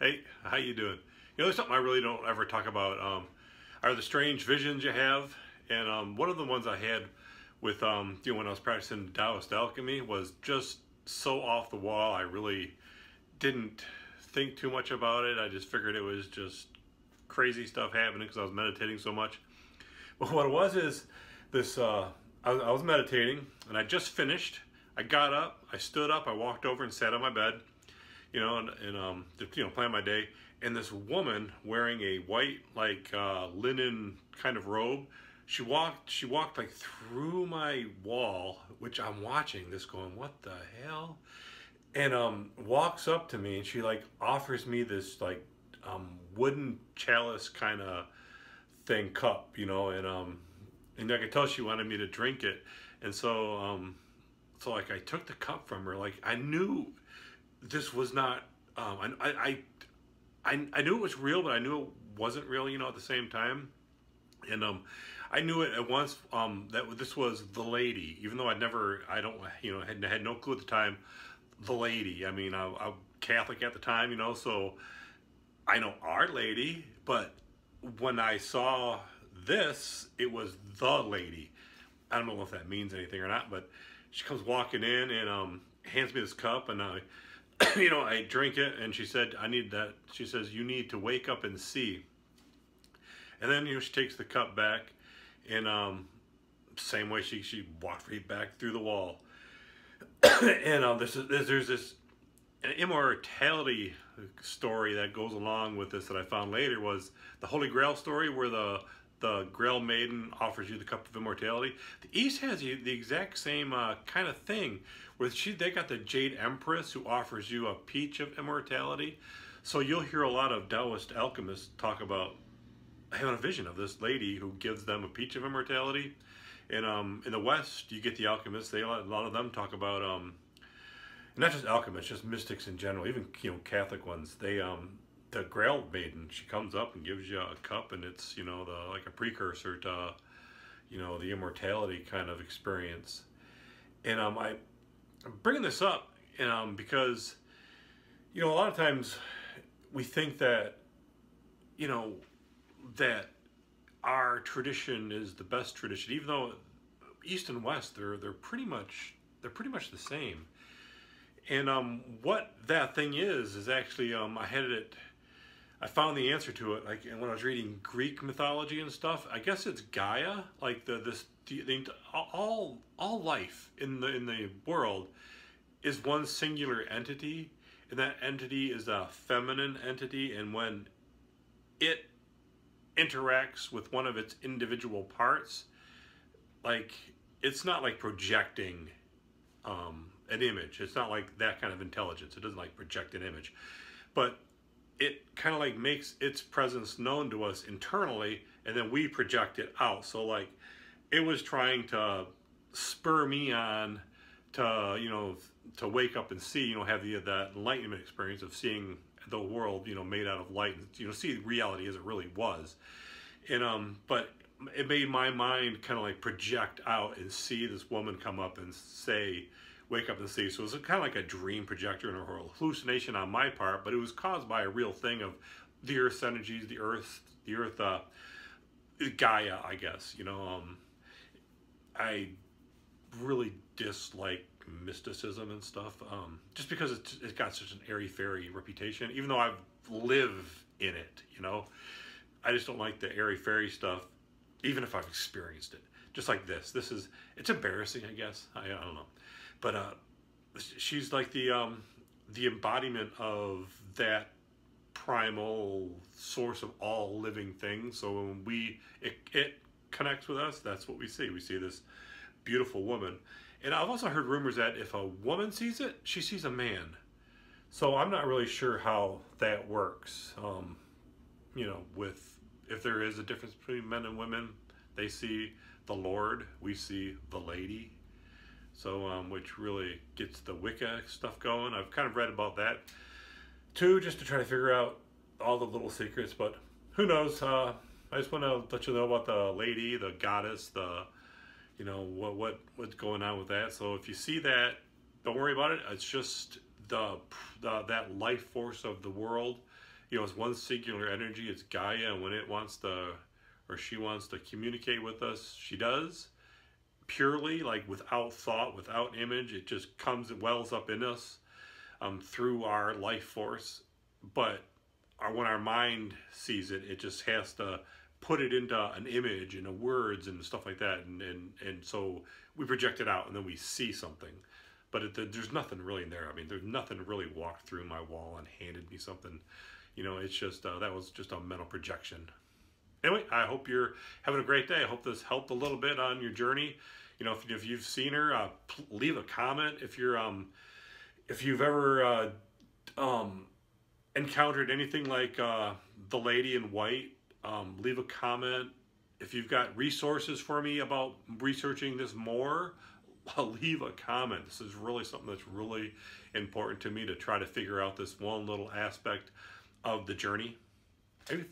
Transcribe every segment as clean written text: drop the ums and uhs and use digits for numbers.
Hey, how you doing? You know, there's something I really don't ever talk about, are the strange visions you have. And one of the ones I had with, when I was practicing Taoist Alchemy was just so off the wall. I really didn't think too much about it. I just figured it was just crazy stuff happening because I was meditating so much. But what it was is this, I was meditating and I just finished. I got up, I stood up, I walked over and sat on my bed, plan my day. And this woman wearing a white, linen kind of robe, she walked like through my wall, which I'm watching this going, what the hell? And walks up to me and she offers me this wooden chalice kind of thing cup, and I could tell she wanted me to drink it. And so I took the cup from her. I knew this was not, I knew it was real, but I knew it wasn't real, at the same time. And I knew it at once that this was the lady, even though I had no clue at the time. The lady. I mean, I'm Catholic at the time, so I know Our Lady, but when I saw this, it was the lady. I don't know if that means anything or not, but she comes walking in and hands me this cup, and I I drink it, and she said, I need that. She says, you need to wake up and see. And then, she takes the cup back, and same way she walked right back through the wall. And there's this an immortality story that goes along with this that I found later, was the Holy Grail story, where the Grail Maiden offers you the cup of immortality. The East has the exact same kind of thing, where they got the Jade Empress who offers you a peach of immortality. So you'll hear a lot of Taoist alchemists talk about having a vision of this lady who gives them a peach of immortality. And in the West, you get the alchemists. A lot of them talk about not just alchemists, just mystics in general, even Catholic ones. The Grail Maiden, she comes up and gives you a cup, and it's like a precursor to the immortality kind of experience. And I'm bringing this up because a lot of times we think that that our tradition is the best tradition, even though East and West they're pretty much the same. And what that thing is actually I found the answer to it when I was reading Greek mythology and stuff. I guess it's Gaia, all life in the world is one singular entity, and that entity is a feminine entity, and when it interacts with one of its individual parts, it's not like projecting an image. It's not like that kind of intelligence. It doesn't project an image, but it kind of makes its presence known to us internally, and then we project it out. So it was trying to spur me on to wake up and see, have that enlightenment experience of seeing the world made out of light, and see reality as it really was. And but it made my mind kind of project out and see this woman come up and say, wake up and see. So it was kind of like a dream projector and a hallucination on my part, but it was caused by a real thing of the Earth's energies, the Earth, Gaia, I guess. I really dislike mysticism and stuff, just because it's got such an airy-fairy reputation, even though I've lived in it, I just don't like the airy-fairy stuff, even if I've experienced it. Just like it's embarrassing, I guess. I don't know. But she's like the embodiment of that primal source of all living things. So when it connects with us, that's what we see. We see this beautiful woman. And I've also heard rumors that if a woman sees it, she sees a man. So I'm not really sure how that works. If there is a difference between men and women, they see the Lord, we see the lady. So, which really gets the Wicca stuff going. I've kind of read about that too, just to try to figure out all the little secrets, but who knows. I just want to let you know about the lady, the goddess, what's going on with that. So if you see that, don't worry about it. It's just that life force of the world You know, it's one singular energy. It's Gaia, and when it wants to, or she wants to communicate with us, she does. Purely, like without thought, without image, it just comes, it wells up in us through our life force. But when our mind sees it, it just has to put it into an image and words and stuff like that, and so we project it out and then we see something. But there's nothing really in there. I mean, there's nothing really walked through my wall and handed me something. You know, it's just that was just a mental projection. Anyway, I hope you're having a great day. I hope this helped a little bit on your journey. You know, if you've seen her, leave a comment. If you've ever encountered anything like the lady in white, leave a comment. If you've got resources for me about researching this more, leave a comment. This is really something that's really important to me to try to figure out this one little aspect of the journey.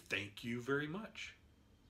Thank you very much.